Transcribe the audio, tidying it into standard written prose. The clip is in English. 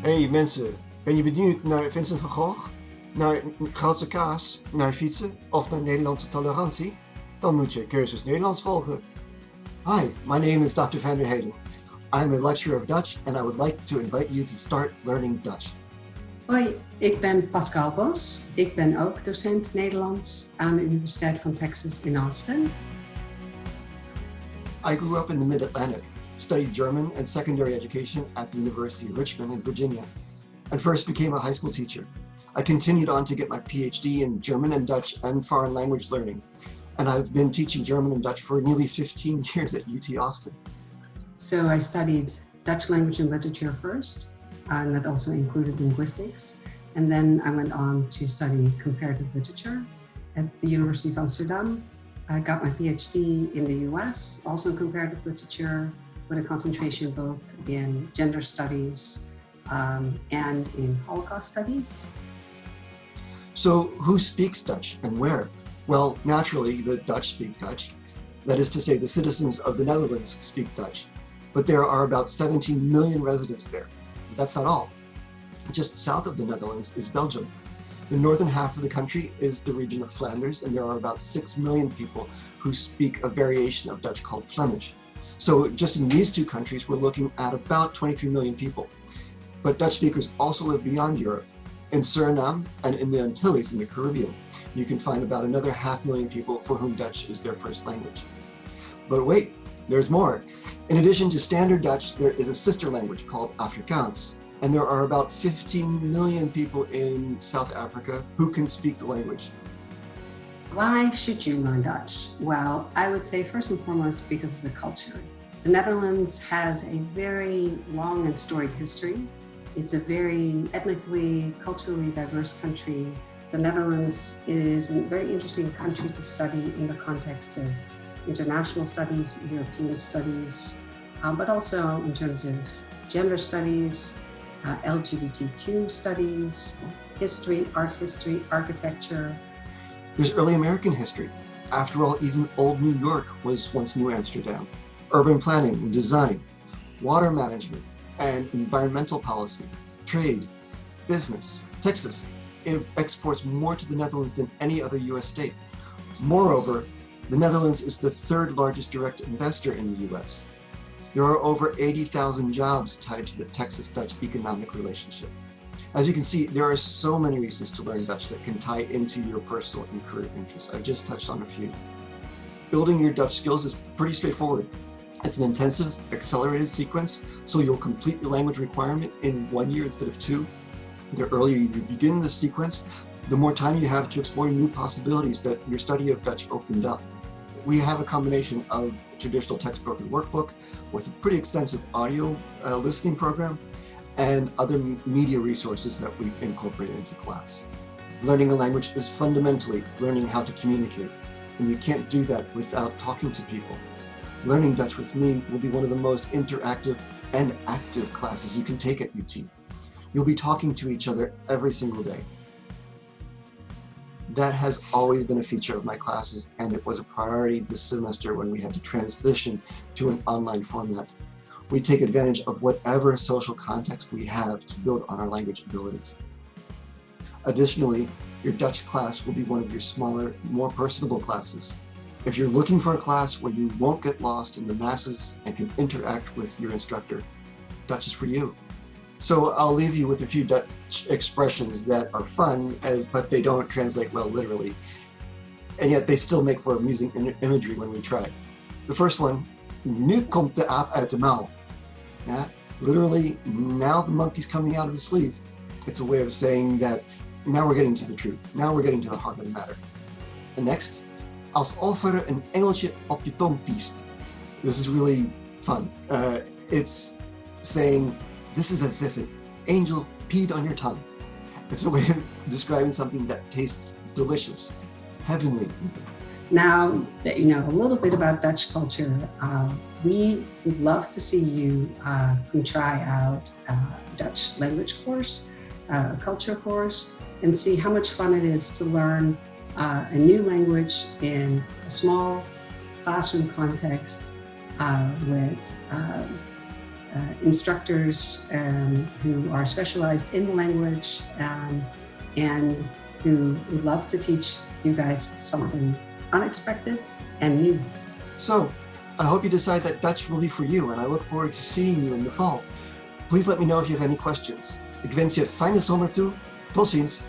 Hey mensen, ben je benieuwd naar Vincent van Gogh? Naar Goudse kaas, naar fietsen of naar Nederlandse tolerantie? Dan moet je cursus Nederlands volgen. Hi, my name is Dr. van der Heyden. I'm a lecturer of Dutch and I would like to invite you to start learning Dutch. Hoi, ik ben Pascal Bos. Ik ben ook docent Nederlands aan de Universiteit van Texas in Austin. I grew up in the Mid-Atlantic, studied German and secondary education at the University of Richmond in Virginia, and first became a high school teacher. I continued on to get my PhD in German and Dutch and foreign language learning, and I've been teaching German and Dutch for nearly 15 years at UT Austin. So I studied Dutch language and literature first, and that also included linguistics. And then I went on to study comparative literature at the University of Amsterdam. I got my PhD in the US, also in comparative literature, with a concentration both in gender studies and in Holocaust studies. So who speaks Dutch and where? Well, naturally, the Dutch speak Dutch. That is to say, the citizens of the Netherlands speak Dutch. But there are about 17 million residents there. That's not all. Just south of the Netherlands is Belgium. The northern half of the country is the region of Flanders, and there are about 6 million people who speak a variation of Dutch called Flemish. So just in these two countries, we're looking at about 23 million people. But Dutch speakers also live beyond Europe. In Suriname and in the Antilles in the Caribbean, you can find about another 500,000 people for whom Dutch is their first language. But wait, there's more. In addition to standard Dutch, there is a sister language called Afrikaans. And there are about 15 million people in South Africa who can speak the language. Why should you learn Dutch? Well, I would say first and foremost because of the culture. The Netherlands has a very long and storied history. It's a very ethnically, culturally diverse country. The Netherlands is a very interesting country to study in the context of international studies, European studies, but also in terms of gender studies, LGBTQ studies, history, art history, architecture. There's early American history. After all, even old New York was once New Amsterdam. Urban planning and design, water management and environmental policy, trade, business. Texas exports more to the Netherlands than any other US state. Moreover, the Netherlands is the third largest direct investor in the US. There are over 80,000 jobs tied to the Texas-Dutch economic relationship. As you can see, there are so many reasons to learn Dutch that can tie into your personal and career interests. I've just touched on a few. Building your Dutch skills is pretty straightforward. It's an intensive, accelerated sequence, so you'll complete your language requirement in 1 year instead of 2. The earlier you begin the sequence, the more time you have to explore new possibilities that your study of Dutch opened up. We have a combination of traditional textbook and workbook with a pretty extensive audio listening program and other media resources that we incorporate into class. Learning a language is fundamentally learning how to communicate, and you can't do that without talking to people. Learning Dutch with me will be one of the most interactive and active classes you can take at UT. You'll be talking to each other every single day. That has always been a feature of my classes, and it was a priority this semester when we had to transition to an online format. We take advantage of whatever social context we have to build on our language abilities. Additionally, your Dutch class will be one of your smaller, more personable classes. If you're looking for a class where you won't get lost in the masses and can interact with your instructor, Dutch is for you. So I'll leave you with a few Dutch expressions that are fun, but they don't translate well literally. And yet they still make for amusing imagery when we try. The first one, nu komt de aap uit de mouw. Yeah? Literally, now the monkey's coming out of the sleeve. It's a way of saying that now we're getting to the truth. Now we're getting to the heart of the matter. And next, als of er een engeltje op je tong piest. This is really fun. It's saying, this is as if an angel peed on your tongue. It's a way of describing something that tastes delicious, heavenly even. Now that you know a little bit about Dutch culture, we would love to see you come try out a Dutch language course, a culture course, and see how much fun it is to learn a new language in a small classroom context with instructors who are specialized in the language and who would love to teach you guys something unexpected and new. So, I hope you decide that Dutch will be for you, and I look forward to seeing you in the fall. Please let me know if you have any questions. Ik wens je fijne zomer toe. Tot ziens.